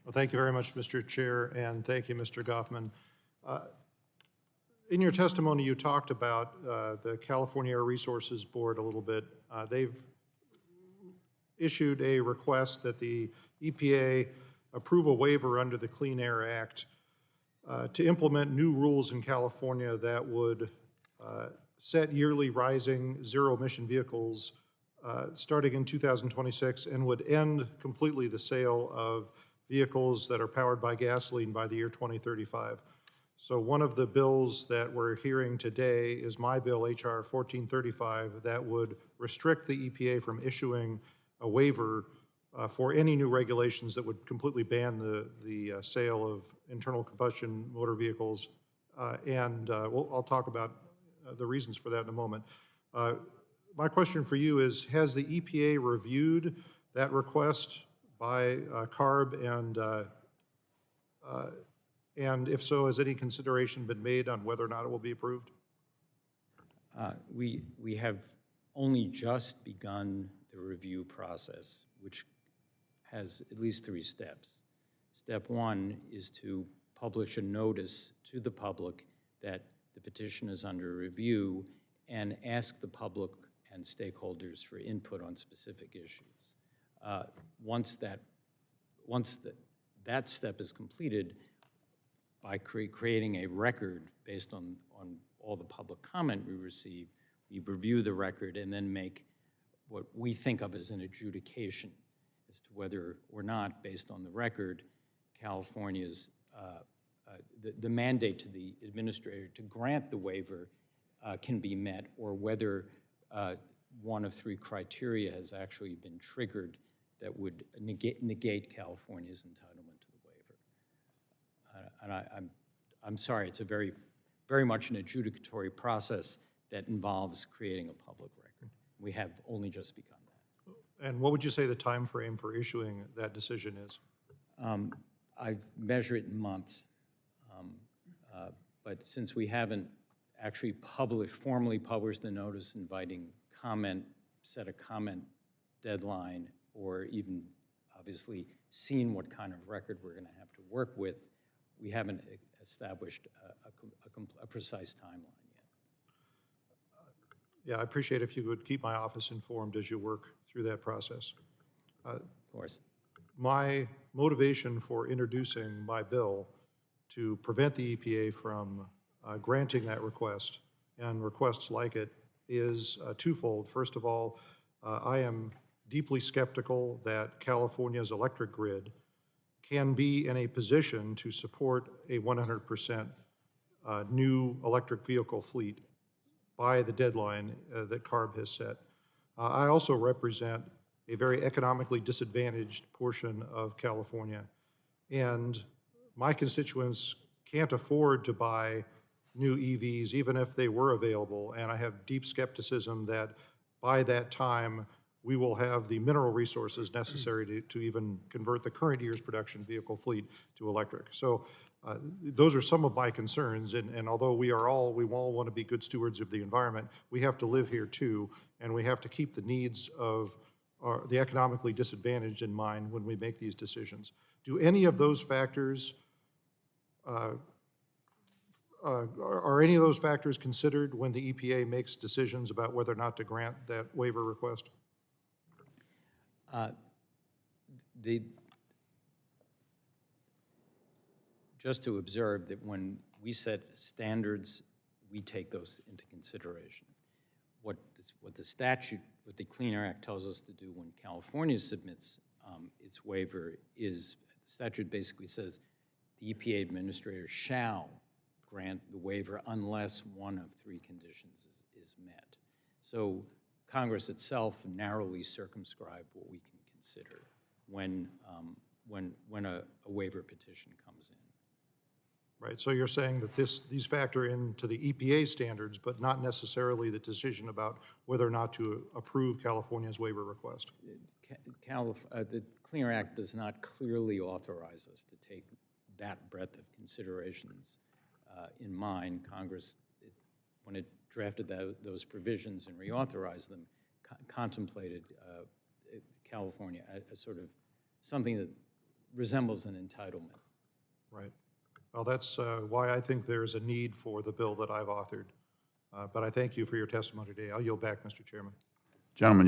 Well, thank you very much, Mr. Chair, and thank you, Mr. Goffman. Uh, In your testimony, you talked about the California Air Resources Board a little bit. They've issued a request that the EPA approve a waiver under the Clean Air Act to implement new rules in California that would set yearly rising zero-emission vehicles starting in 2026 and would end completely the sale of vehicles that are powered by gasoline by the year 2035. So one of the bills that we're hearing today is my bill, HR 1435, that would restrict the EPA from issuing a waiver for any new regulations that would completely ban the sale of internal combustion motor vehicles. I'll talk about the reasons for that in a moment. My question for you is, has the EPA reviewed that request by CARB, and if so, has any consideration been made on whether or not it will be approved? We have only just begun the review process, which has at least 3 steps. Step 1 is to publish a notice to the public that the petition is under review and ask the public and stakeholders for input on specific issues. Once that step is completed, by creating a record based on all the public comment we receive, we review the record and then make what we think of as an adjudication as to whether or not, based on the record, California's, the mandate to the administrator to grant the waiver can be met, or whether one of 3 criteria has actually been triggered that would negate California's entitlement to the waiver. And I'm sorry, it's a very much an adjudicatory process that involves creating a public record. We have only just begun that. And what would you say the time frame for issuing that decision is? I've measured it in months, but since we haven't actually formally published the notice inviting comment, set a comment deadline, or even obviously seen what kind of record we're going to have to work with, we haven't established a precise timeline yet. Yeah, I appreciate if you would keep my office informed as you work through that process. Of course. My motivation for introducing my bill to prevent the EPA from granting that request and requests like it is twofold. First of all, I am deeply skeptical that California's electric grid can be in a position to support a 100% new electric vehicle fleet by the deadline that CARB has set. I also represent a very economically disadvantaged portion of California, and my constituents can't afford to buy new EVs even if they were available, and I have deep skepticism that by that time we will have the mineral resources necessary to even convert the current year's production vehicle fleet to electric. So those are some of my concerns, and although we all want to be good stewards of the environment, we have to live here too, and we have to keep the needs of the economically disadvantaged in mind when we make these decisions. Do any of those factors, are any of those factors considered when the EPA makes decisions about whether or not to grant that waiver request? Just to observe that when we set standards, we take those into consideration. What the Clean Air Act tells us to do when California submits its waiver is, the statute basically says the EPA administrator shall grant the waiver unless one of 3 conditions is met. So Congress itself narrowly circumscribed what we can consider when a waiver petition comes in. Right, so you're saying that these factor into the EPA standards, but not necessarily the decision about whether or not to approve California's waiver request. The Clean Air Act does not clearly authorize us to take that breadth of considerations in mind. Congress, when it drafted those provisions and reauthorized them, contemplated California as sort of something that resembles an entitlement. Right. Well, that's why I think there's a need for the bill that I've authored. But I thank you for your testimony today. I'll yield back, Mr. Chairman. Gentlemen,